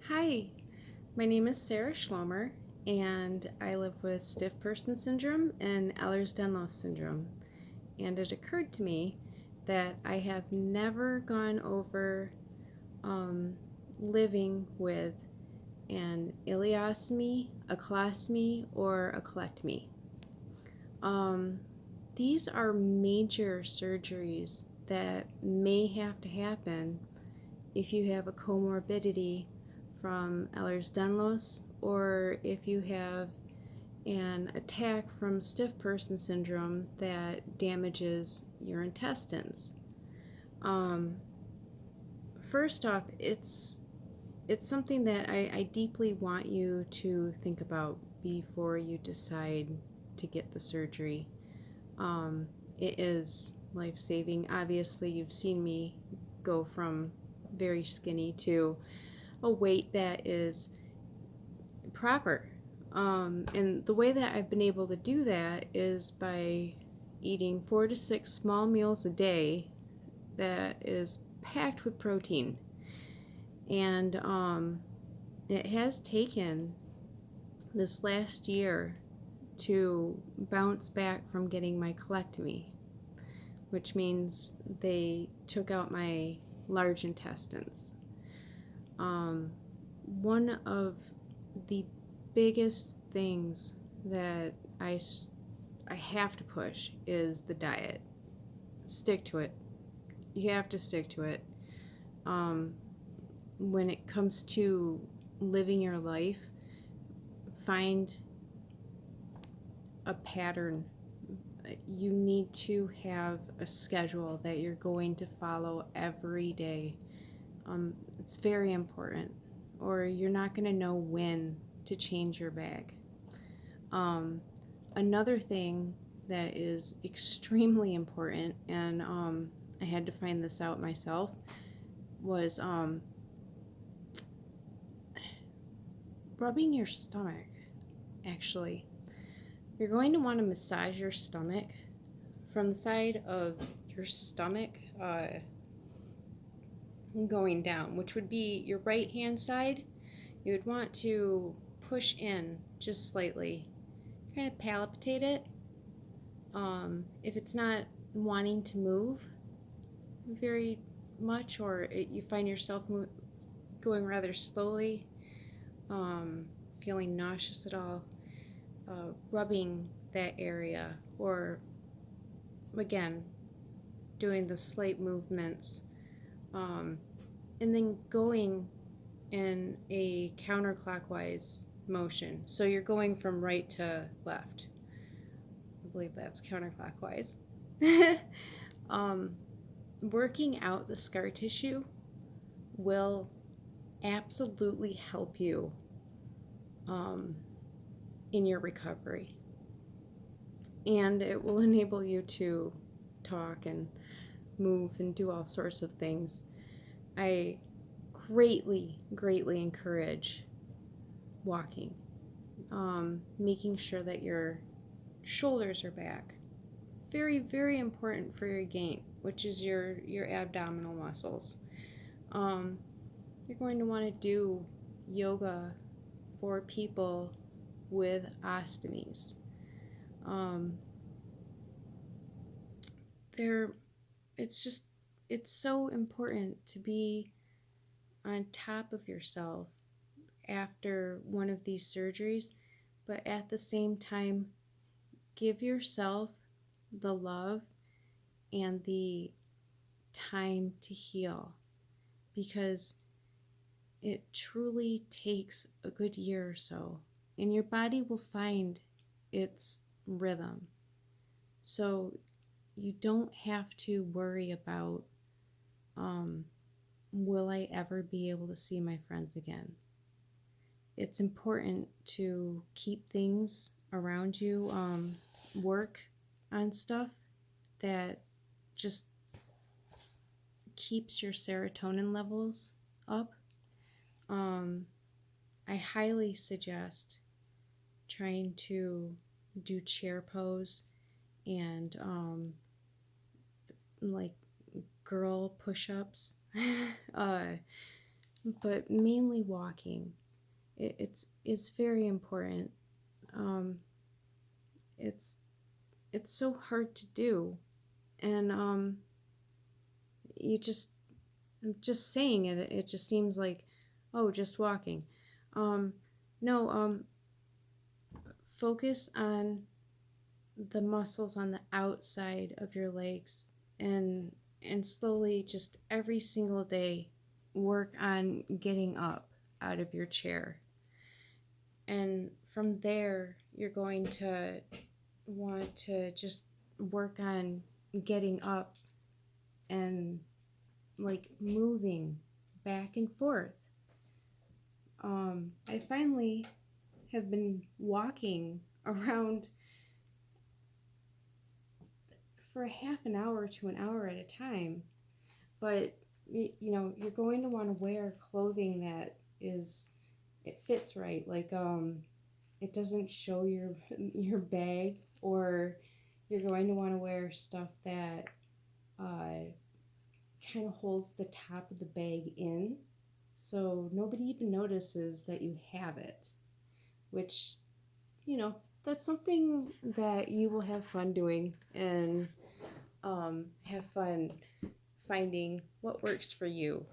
Hi, my name is Sarah Schlomer, and I live with stiff person syndrome and Ehlers-Danlos Syndrome. And it occurred to me that I have never gone over living with an ileostomy, a colostomy, or a colectomy. Um, these are major surgeries that may have to happen if you have a comorbidity from Ehlers-Danlos or if you have an attack from stiff person syndrome that damages your intestines. First off, it's something that I deeply want you to think about before you decide to get the surgery. It is life-saving. Obviously, you've seen me go from very skinny to a weight that is proper. And the way that I've been able to do that is by eating 4 to 6 small meals a day that is packed with protein. And it has taken this last year to bounce back from getting my colectomy, which means they took out my large intestines. One of the biggest things that I have to push is the diet. Stick to it. You have to stick to it. When it comes to living your life, find a pattern. You need to have a schedule that you're going to follow every day. It's very important, or you're not going to know when to change your bag. Another thing that is extremely important, and I had to find this out myself, was rubbing your stomach, actually. You're going to want to massage your stomach from the side of your stomach going down, which would be your right hand side. You would want to push in just slightly, kind of palpitate it. If it's not wanting to move very much, or you find yourself going rather slowly, feeling nauseous at all, rubbing that area, or again, doing the slight movements, and then going in a counterclockwise motion. So you're going from right to left. I believe that's counterclockwise. Working out the scar tissue will absolutely help you in your recovery. And it will enable you to talk and move and do all sorts of things. I greatly encourage walking, making sure that your shoulders are back. Very important for your gait, which is your abdominal muscles. You're going to want to do yoga for people with ostomies. It's so important to be on top of yourself after one of these surgeries, but at the same time, give yourself the love and the time to heal, because it truly takes a good year or so, and your body will find its rhythm. So you don't have to worry about, will I ever be able to see my friends again? It's important to keep things around you, work on stuff that just keeps your serotonin levels up. I highly suggest trying to do chair pose and like girl push-ups. but mainly walking. It's very important. Um, it's it's so hard to do, and you just saying it, it just seems like, oh, just walking. Um, no, focus on the muscles on the outside of your legs, and slowly, just every single day, work on getting up out of your chair. And from there, you're going to want to just work on getting up and like moving back and forth. I finally have been walking around for a half an hour to an hour at a time, but you're going to want to wear clothing that it fits right, like it doesn't show your bag, or you're going to want to wear stuff that kind of holds the top of the bag in, so nobody even notices that you have it, which, that's something that you will have fun doing, and have fun finding what works for you.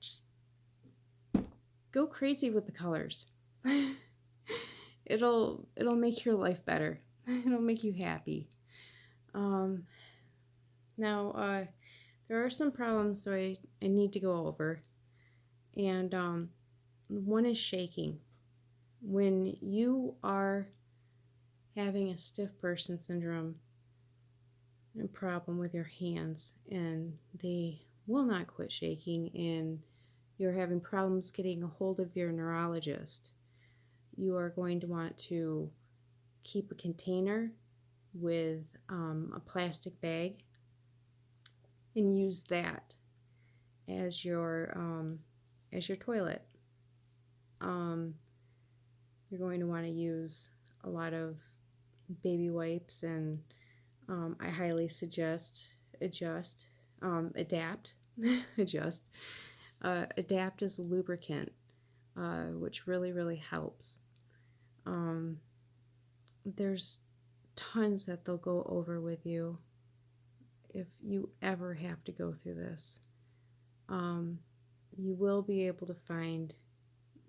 Just go crazy with the colors. It'll make your life better. It'll make you happy. Now, there are some problems that I need to go over, and one is shaking. When you are having a stiff person syndrome, a problem with your hands, and they will not quit shaking, and you're having problems getting a hold of your neurologist, you are going to want to keep a container with a plastic bag and use that as your toilet. You're going to want to use a lot of baby wipes, and I highly suggest adapt, adjust. Adapt as a lubricant, which really, really helps. There's tons that they'll go over with you if you ever have to go through this. You will be able to find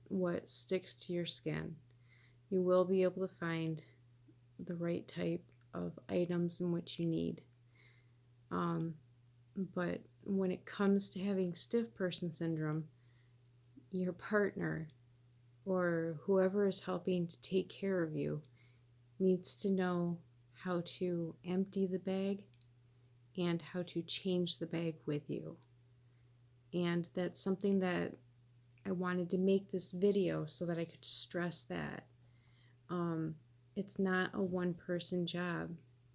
what sticks to your skin. You will be able to find the right type of items in which you need. But when it comes to having stiff person syndrome, your partner or whoever is helping to take care of you needs to know how to empty the bag and how to change the bag with you. And that's something that I wanted to make this video so that I could stress that. It's not a one-person job.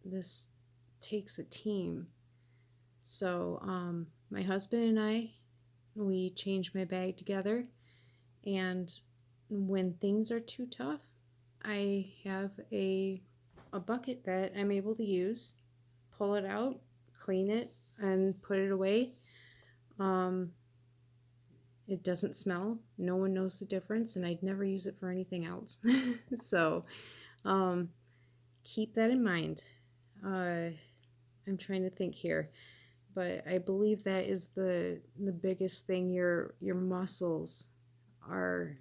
This takes a team. So my husband and I, we change my bag together, and when things are too tough, I have a bucket that I'm able to use, pull it out, clean it, and put it away. It doesn't smell. No one knows the difference, and I'd never use it for anything else. So keep that in mind. I'm trying to think here, but I believe that is the biggest thing. Your muscles are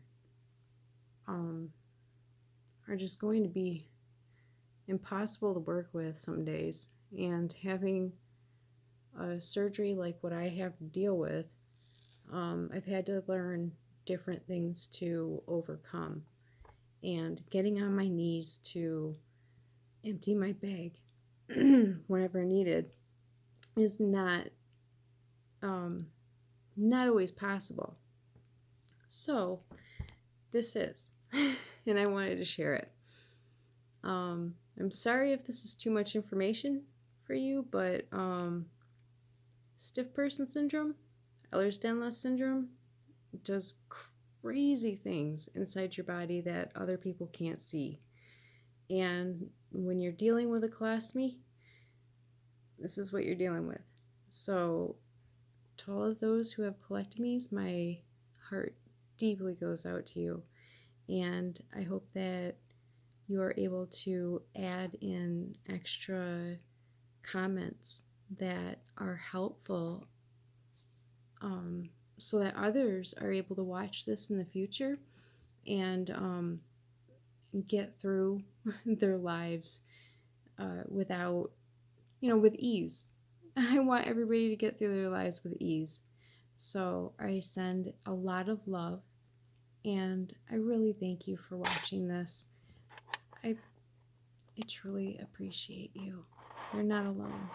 just going to be impossible to work with some days, and having a surgery like what I have to deal with, I've had to learn different things to overcome, and getting on my knees to empty my bag whenever needed is not always possible. So this is, and I wanted to share it. I'm sorry if this is too much information for you, but stiff person syndrome, Ehlers-Danlos Syndrome, does crazy things inside your body that other people can't see. And when you're dealing with a colectomy, this is what you're dealing with. So to all of those who have colectomies, my heart deeply goes out to you. And I hope that you are able to add in extra comments that are helpful, so that others are able to watch this in the future and get through their lives without, with ease. I want everybody to get through their lives with ease. So I send a lot of love, and I really thank you for watching this. I truly appreciate you. You're not alone.